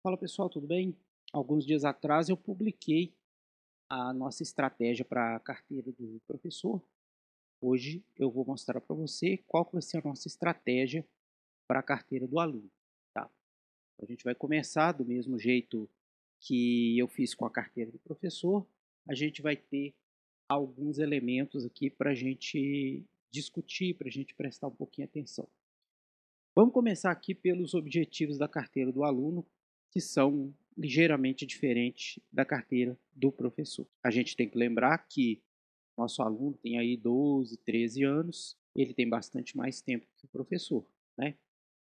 Fala pessoal, tudo bem? Alguns dias atrás eu publiquei a nossa estratégia para a carteira do professor. Hoje eu vou mostrar para você qual que vai ser a nossa estratégia para a carteira do aluno. Tá? A gente vai começar do mesmo jeito que eu fiz com a carteira do professor. A gente vai ter alguns elementos aqui para a gente discutir, para a gente prestar um pouquinho atenção. Vamos começar aqui pelos objetivos da carteira do aluno, que são ligeiramente diferentes da carteira do professor. A gente tem que lembrar que nosso aluno tem aí 12, 13 anos, ele tem bastante mais tempo que o professor, né?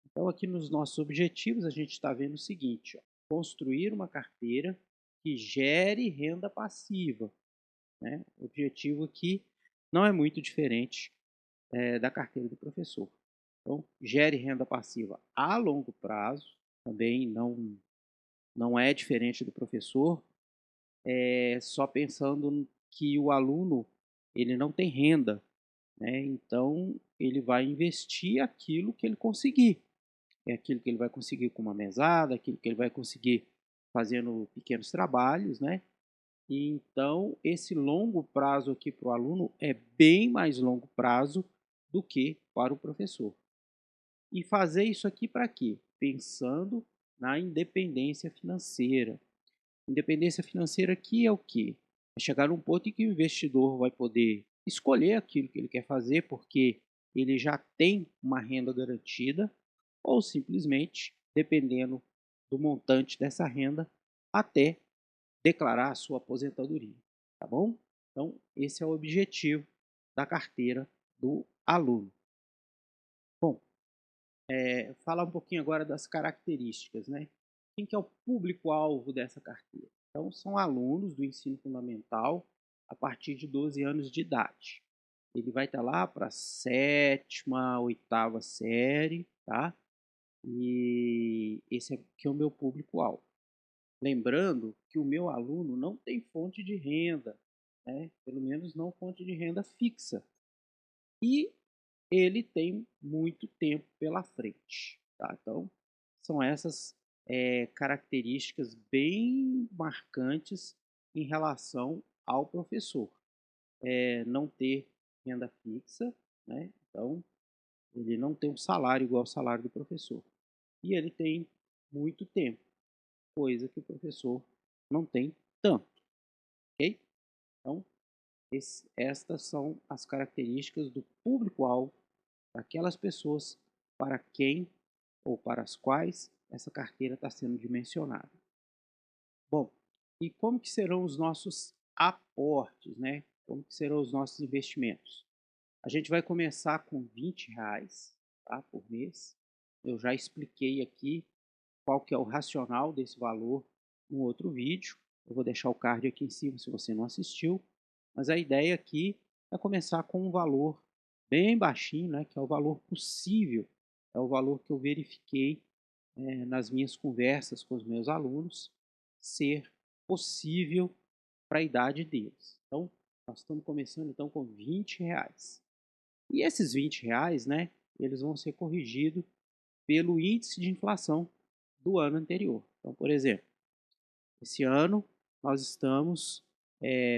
Então, aqui nos nossos objetivos, a gente está vendo o seguinte: ó, construir uma carteira que gere renda passiva. Né? O objetivo aqui não é muito diferente da carteira do professor. Então, gere renda passiva a longo prazo, também não é diferente do professor, só pensando que o aluno ele não tem renda, né? Então ele vai investir aquilo que ele conseguir, é aquilo que ele vai conseguir com uma mesada, aquilo que ele vai conseguir fazendo pequenos trabalhos, né? E então esse longo prazo aqui para o aluno é bem mais longo prazo do que para o professor. E fazer isso aqui para quê? Pensando na independência financeira. Independência financeira aqui é o quê? É chegar num ponto em que o investidor vai poder escolher aquilo que ele quer fazer porque ele já tem uma renda garantida ou simplesmente, dependendo do montante dessa renda, até declarar a sua aposentadoria, tá bom? Então, esse é o objetivo da carteira do aluno. Bom, falar um pouquinho agora das características, né? Quem que é o público-alvo dessa carteira? Então, são alunos do ensino fundamental a partir de 12 anos de idade. Ele vai estar lá para a sétima, oitava série, tá? E esse aqui é o meu público-alvo. Lembrando que o meu aluno não tem fonte de renda, né? Pelo menos não fonte de renda fixa. E ele tem muito tempo pela frente. Tá? Então, são essas características bem marcantes em relação ao professor. Não ter renda fixa, né? Então, ele não tem um salário igual ao salário do professor. E ele tem muito tempo, coisa que o professor não tem tanto. Ok? Então, estas são as características do público-alvo daquelas pessoas para quem ou para as quais essa carteira está sendo dimensionada. Bom, e como que serão os nossos aportes, né? Como que serão os nossos investimentos? A gente vai começar com R$ 20, tá, por mês. Eu já expliquei aqui qual que é o racional desse valor no outro vídeo. Eu vou deixar o card aqui em cima se você não assistiu. Mas a ideia aqui é começar com um valor bem baixinho, né, que é o valor possível, é o valor que eu verifiquei nas minhas conversas com os meus alunos ser possível para a idade deles. Então, nós estamos começando então com R$ 20. E esses R$ 20, né, eles vão ser corrigidos pelo índice de inflação do ano anterior. Então, por exemplo, esse ano nós estamos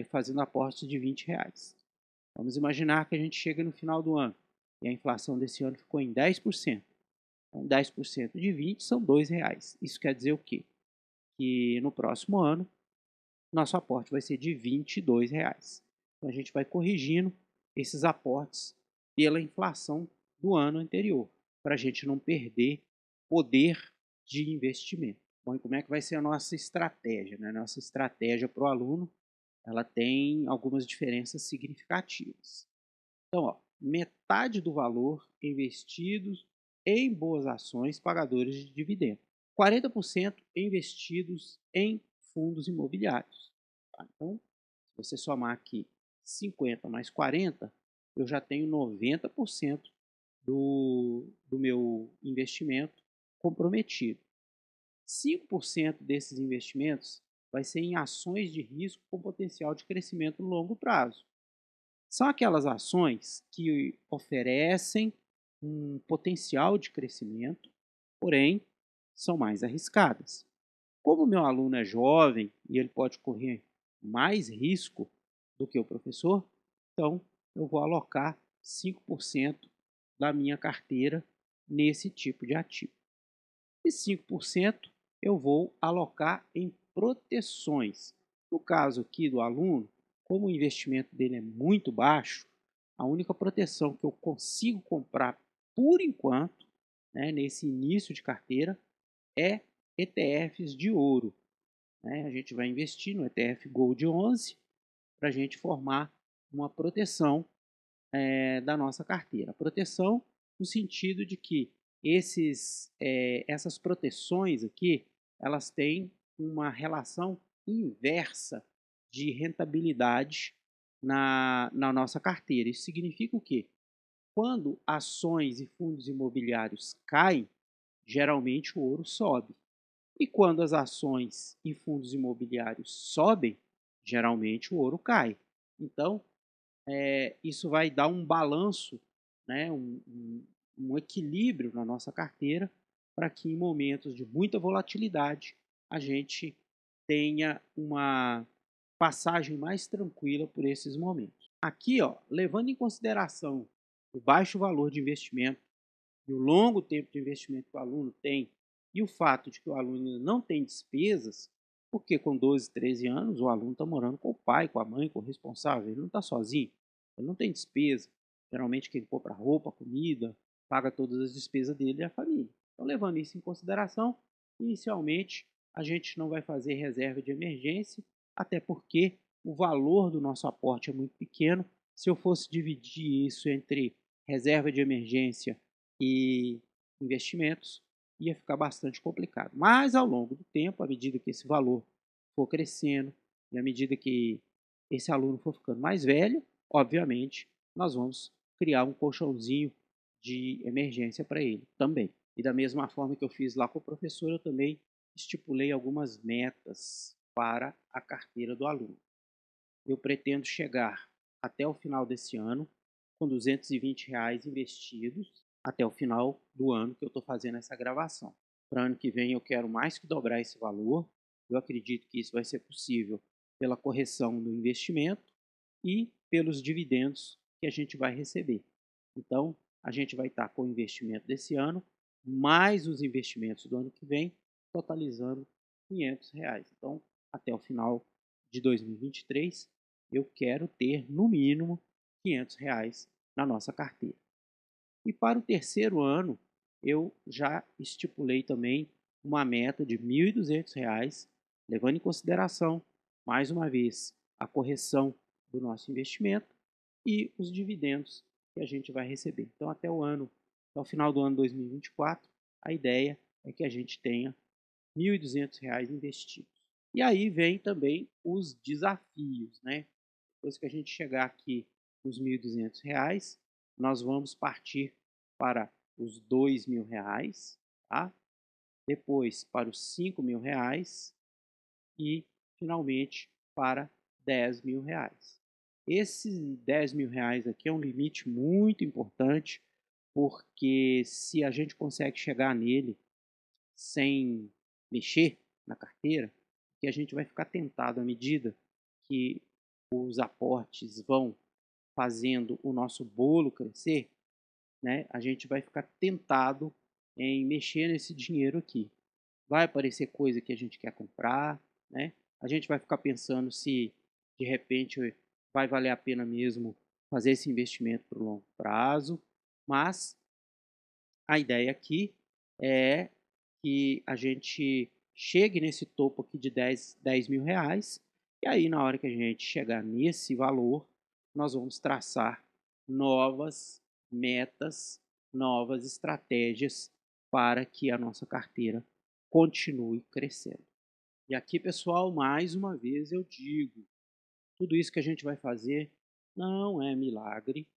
fazendo aportes de R$ 20. Vamos imaginar que a gente chega no final do ano e a inflação desse ano ficou em 10%. Então, 10% de 20 são R$ 2. Isso quer dizer o quê? Que no próximo ano, nosso aporte vai ser de R$ 22. Então, a gente vai corrigindo esses aportes pela inflação do ano anterior, para a gente não perder poder de investimento. Bom, e como é que vai ser a nossa estratégia? Né? Nossa estratégia para o aluno, ela tem algumas diferenças significativas. Então, ó, metade do valor investidos em boas ações pagadores de dividendo. 40% investidos em fundos imobiliários. Tá? Então, se você somar aqui 50 mais 40, eu já tenho 90% do meu investimento comprometido. 5% desses investimentos vai ser em ações de risco com potencial de crescimento no longo prazo. São aquelas ações que oferecem um potencial de crescimento, porém são mais arriscadas. Como o meu aluno é jovem e ele pode correr mais risco do que o professor, então eu vou alocar 5% da minha carteira nesse tipo de ativo. E 5% eu vou alocar em proteções. No caso aqui do aluno, como o investimento dele é muito baixo, a única proteção que eu consigo comprar por enquanto, né, nesse início de carteira, é ETFs de ouro. Né? A gente vai investir no ETF Gold 11 para a gente formar uma proteção da nossa carteira. Proteção no sentido de que essas proteções aqui, elas têm uma relação inversa de rentabilidade na nossa carteira. Isso significa o quê? Quando ações e fundos imobiliários caem, geralmente o ouro sobe. E quando as ações e fundos imobiliários sobem, geralmente o ouro cai. Então, isso vai dar um balanço, né, um equilíbrio na nossa carteira, para que em momentos de muita volatilidade a gente tenha uma passagem mais tranquila por esses momentos. Aqui, ó, levando em consideração o baixo valor de investimento e o longo tempo de investimento que o aluno tem, e o fato de que o aluno não tem despesas, porque com 12, 13 anos o aluno está morando com o pai, com a mãe, com o responsável, ele não está sozinho, ele não tem despesa. Geralmente quem compra roupa, comida, paga todas as despesas dele é a família. Então, levando isso em consideração, inicialmente a gente não vai fazer reserva de emergência, até porque o valor do nosso aporte é muito pequeno. Se eu fosse dividir isso entre reserva de emergência e investimentos, ia ficar bastante complicado. Mas ao longo do tempo, à medida que esse valor for crescendo e à medida que esse aluno for ficando mais velho, obviamente, nós vamos criar um colchãozinho de emergência para ele também. E da mesma forma que eu fiz lá com o professor, eu também estipulei algumas metas para a carteira do aluno. Eu pretendo chegar até o final desse ano com R$ 220 investidos até o final do ano que eu estou fazendo essa gravação. Para o ano que vem eu quero mais que dobrar esse valor. Eu acredito que isso vai ser possível pela correção do investimento e pelos dividendos que a gente vai receber. Então, a gente vai estar com o investimento desse ano, mais os investimentos do ano que vem, totalizando R$ 500. Então, até o final de 2023, eu quero ter, no mínimo, R$ 500 na nossa carteira. E para o terceiro ano, eu já estipulei também uma meta de R$ 1.200, levando em consideração, mais uma vez, a correção do nosso investimento e os dividendos que a gente vai receber. Então, até o final do ano 2024, a ideia é que a gente tenha R$ 1.200 investidos. E aí vem também os desafios, né? Depois que a gente chegar aqui nos R$ 1.200, nós vamos partir para os R$ 2.000, tá? Depois para os R$ 5.000 e finalmente para R$ 10.000. Esse R$ 10.000 aqui é um limite muito importante, porque se a gente consegue chegar nele sem mexer na carteira, que a gente vai ficar tentado à medida que os aportes vão fazendo o nosso bolo crescer, né? A gente vai ficar tentado em mexer nesse dinheiro aqui. Vai aparecer coisa que a gente quer comprar, né? A gente vai ficar pensando se de repente vai valer a pena mesmo fazer esse investimento para o longo prazo, mas a ideia aqui é que a gente chegue nesse topo aqui de R$ 10.000, e aí na hora que a gente chegar nesse valor, nós vamos traçar novas metas, novas estratégias para que a nossa carteira continue crescendo. E aqui, pessoal, mais uma vez eu digo, tudo isso que a gente vai fazer não é milagre,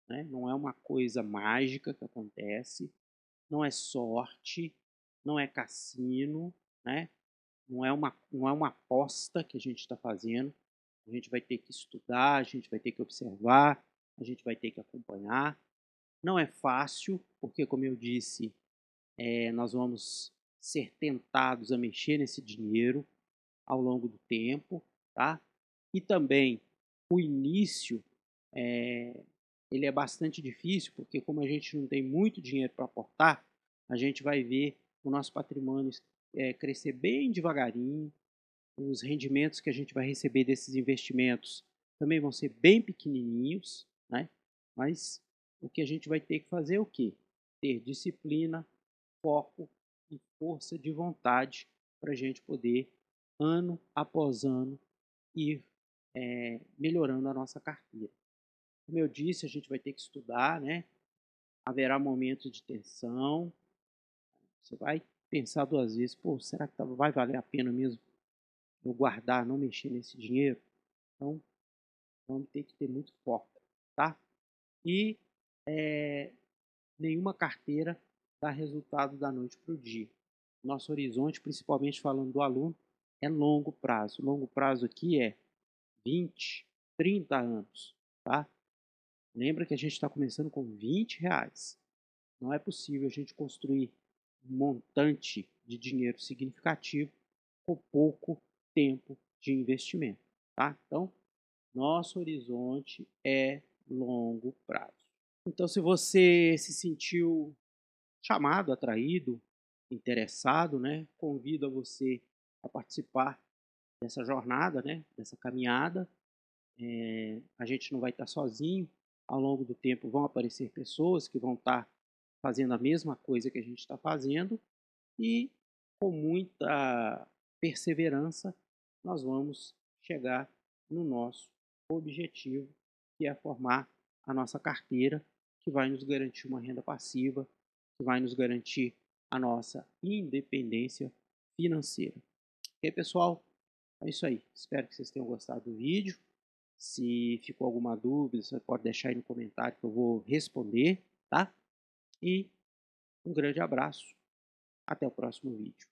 né? Não é uma coisa mágica que acontece, não é sorte, não é cassino, né? Não é uma aposta que a gente está fazendo. A gente vai ter que estudar, a gente vai ter que observar, a gente vai ter que acompanhar. Não é fácil, porque, como eu disse, nós vamos ser tentados a mexer nesse dinheiro ao longo do tempo, tá? E também o início, ele é bastante difícil, porque como a gente não tem muito dinheiro para aportar, a gente vai ver o nosso patrimônio crescer bem devagarinho, os rendimentos que a gente vai receber desses investimentos também vão ser bem pequenininhos, né? Mas o que a gente vai ter que fazer é o quê? Ter disciplina, foco e força de vontade para a gente poder, ano após ano, ir melhorando a nossa carteira. Como eu disse, a gente vai ter que estudar, né? Haverá momentos de tensão, você vai pensar duas vezes, pô, será que vai valer a pena mesmo eu guardar, não mexer nesse dinheiro? Então, vamos ter que ter muito foco, tá? E nenhuma carteira dá resultado da noite para o dia. Nosso horizonte, principalmente falando do aluno, é longo prazo. Longo prazo aqui é 20, 30 anos, tá? Lembra que a gente está começando com R$ 20. Não é possível a gente construir um montante de dinheiro significativo com pouco tempo de investimento, tá? Então, nosso horizonte é longo prazo. Então, se você se sentiu chamado, atraído, interessado, né, convido a você a participar dessa jornada, né, dessa caminhada. A gente não vai estar sozinho. Ao longo do tempo vão aparecer pessoas que vão estar fazendo a mesma coisa que a gente está fazendo e com muita perseverança nós vamos chegar no nosso objetivo, que é formar a nossa carteira, que vai nos garantir uma renda passiva, que vai nos garantir a nossa independência financeira. Ok, pessoal? É isso aí. Espero que vocês tenham gostado do vídeo. Se ficou alguma dúvida, você pode deixar aí no comentário que eu vou responder, tá? E um grande abraço. Até o próximo vídeo.